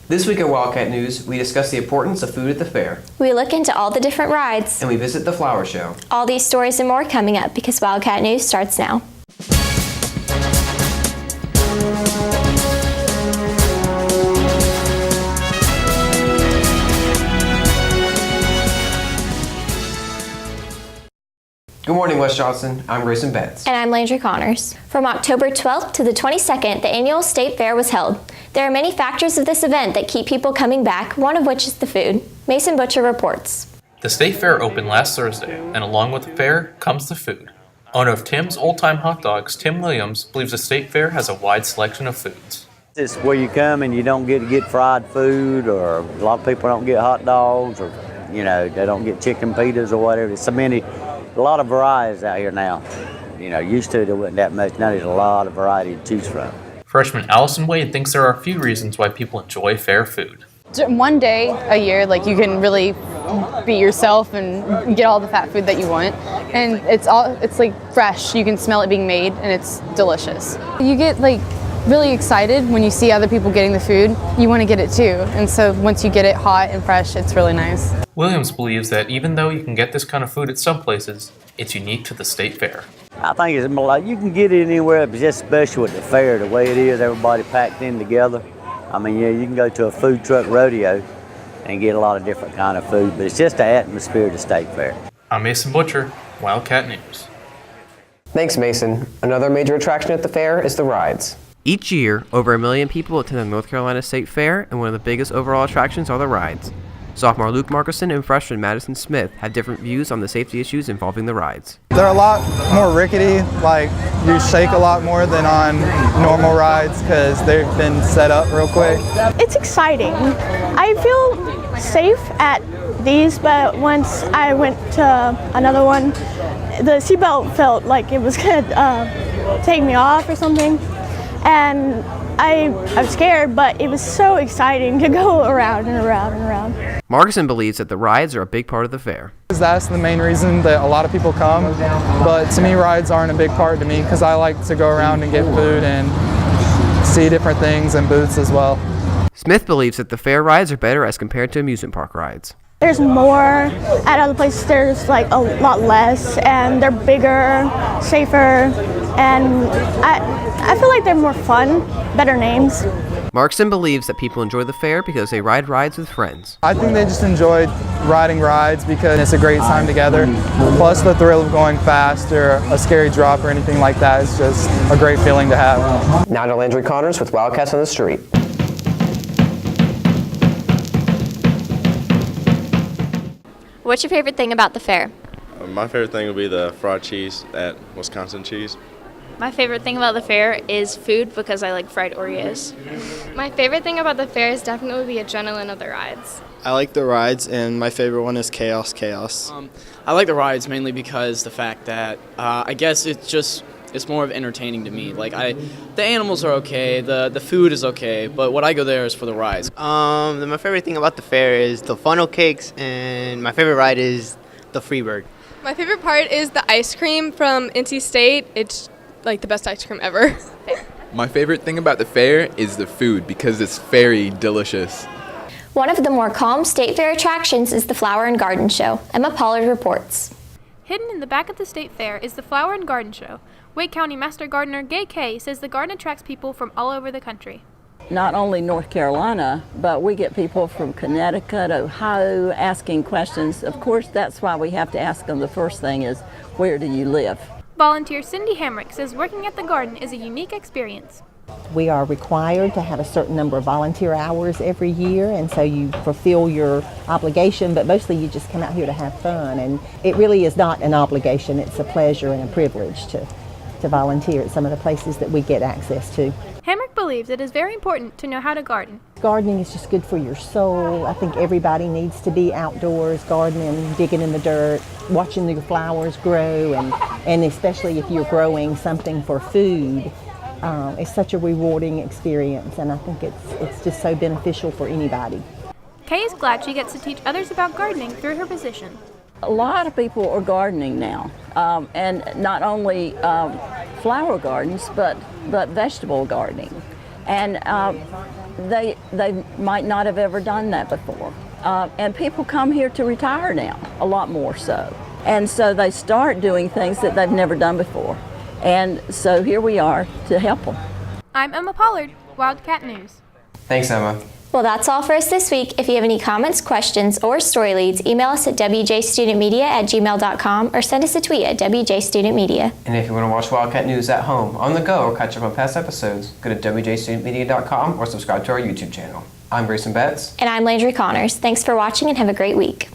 This week at Wildcat News, we discuss the importance of food at the fair. We look into all the different rides. And we visit the flower show. All these stories and more coming up because Wildcat News starts now. Good morning, West Johnston. I'm Grayson Betts. And I'm Landry Connors. From October 12th to the 22nd, the annual state fair was held. There are many factors of this event that keep people coming back, one of which is the food. Mason Butcher reports. The state fair opened last Thursday, and along with the fair comes the food. Owner of Tim's Old Time Hot Dogs, Tim Williams, believes the state fair has a wide selection of foods. It's where you come and you don't get fried food, or a lot of people don't get hot dogs, or they don't get chicken pitas or whatever. It's a lot of varieties out here now. Used to there wasn't that much. Now there's a lot of variety to choose from. Freshman Allison Wade thinks there are a few reasons why people enjoy fair food. One day a year, you can really be yourself and get all the fat food that you want, and it's fresh. You can smell it being made, and it's delicious. You get really excited when you see other people getting the food. You want to get it too, and so once you get it hot and fresh, it's really nice. Williams believes that even though you can get this kind of food at some places, it's unique to the state fair. I think it's more like you can get it anywhere, but just special at the fair, the way it is, everybody packed in together. You can go to a food truck rodeo and get a lot of different kind of food, but it's just the atmosphere of the state fair. I'm Mason Butcher, Wildcat News. Thanks, Mason. Another major attraction at the fair is the rides. Each year, over 1 million people attend the North Carolina State Fair, and one of the biggest overall attractions are the rides. Sophomore Luke Markison and freshman Madison Smith have different views on the safety issues involving the rides. They're a lot more rickety, you shake a lot more than on normal rides because they've been set up real quick. It's exciting. I feel safe at these, but once I went to another one, the seatbelt felt like it was gonna take me off or something. And I was scared, but it was so exciting to go around and around and around. Markison believes that the rides are a big part of the fair. That's the main reason that a lot of people come, but to me rides aren't a big part to me because I like to go around and get food and see different things and booths as well. Smith believes that the fair rides are better as compared to amusement park rides. There's more at other places. There's a lot less, and they're bigger, safer, and I feel like they're more fun, better names. Markson believes that people enjoy the fair because they ride rides with friends. I think they just enjoy riding rides because it's a great time together. Plus the thrill of going fast or a scary drop or anything like that is just a great feeling to have. Now to Landry Connors with Wildcats on the Street. What's your favorite thing about the fair? My favorite thing would be the fried cheese at Wisconsin Cheese. My favorite thing about the fair is food because I like fried Oreos. My favorite thing about the fair is definitely the adrenaline of the rides. I like the rides, and my favorite one is Chaos. I like the rides mainly because the fact that I guess it's more of entertaining to me. The animals are okay, the food is okay, but what I go there is for the rides. My favorite thing about the fair is the funnel cakes, and my favorite ride is the Freebird. My favorite part is the ice cream from NC State. It's the best ice cream ever. My favorite thing about the fair is the food because it's very delicious. One of the more calm state fair attractions is the Flower and Garden Show. Emma Pollard reports. Hidden in the back of the state fair is the Flower and Garden Show. Wake County Master Gardener Gay Kay says the garden attracts people from all over the country. Not only North Carolina, but we get people from Connecticut, Ohio, asking questions. Of course, that's why we have to ask them. The first thing is, where do you live? Volunteer Cindy Hamrick says working at the garden is a unique experience. We are required to have a certain number of volunteer hours every year, and so you fulfill your obligation, but mostly you just come out here to have fun. And it really is not an obligation, it's a pleasure and a privilege to volunteer at some of the places that we get access to. Hamrick believes it is very important to know how to garden. Gardening is just good for your soul. I think everybody needs to be outdoors, gardening, digging in the dirt, watching your flowers grow, and especially if you're growing something for food. It's such a rewarding experience, and I think it's just so beneficial for anybody. Kay is glad she gets to teach others about gardening through her position. A lot of people are gardening now, and not only flower gardens, but vegetable gardening. And they might not have ever done that before. And people come here to retire now, a lot more so. And so they start doing things that they've never done before. And so here we are to help them. I'm Emma Pollard, Wildcat News. Thanks, Emma. Well, that's all for us this week. If you have any comments, questions, or story leads, email us at wjstudentmedia@gmail.com or send us a tweet at wjstudentmedia. And if you want to watch Wildcat News at home, on the go, or catch up on past episodes, go to wjstudentmedia.com or subscribe to our YouTube channel. I'm Grayson Betts. And I'm Landry Connors. Thanks for watching and have a great week.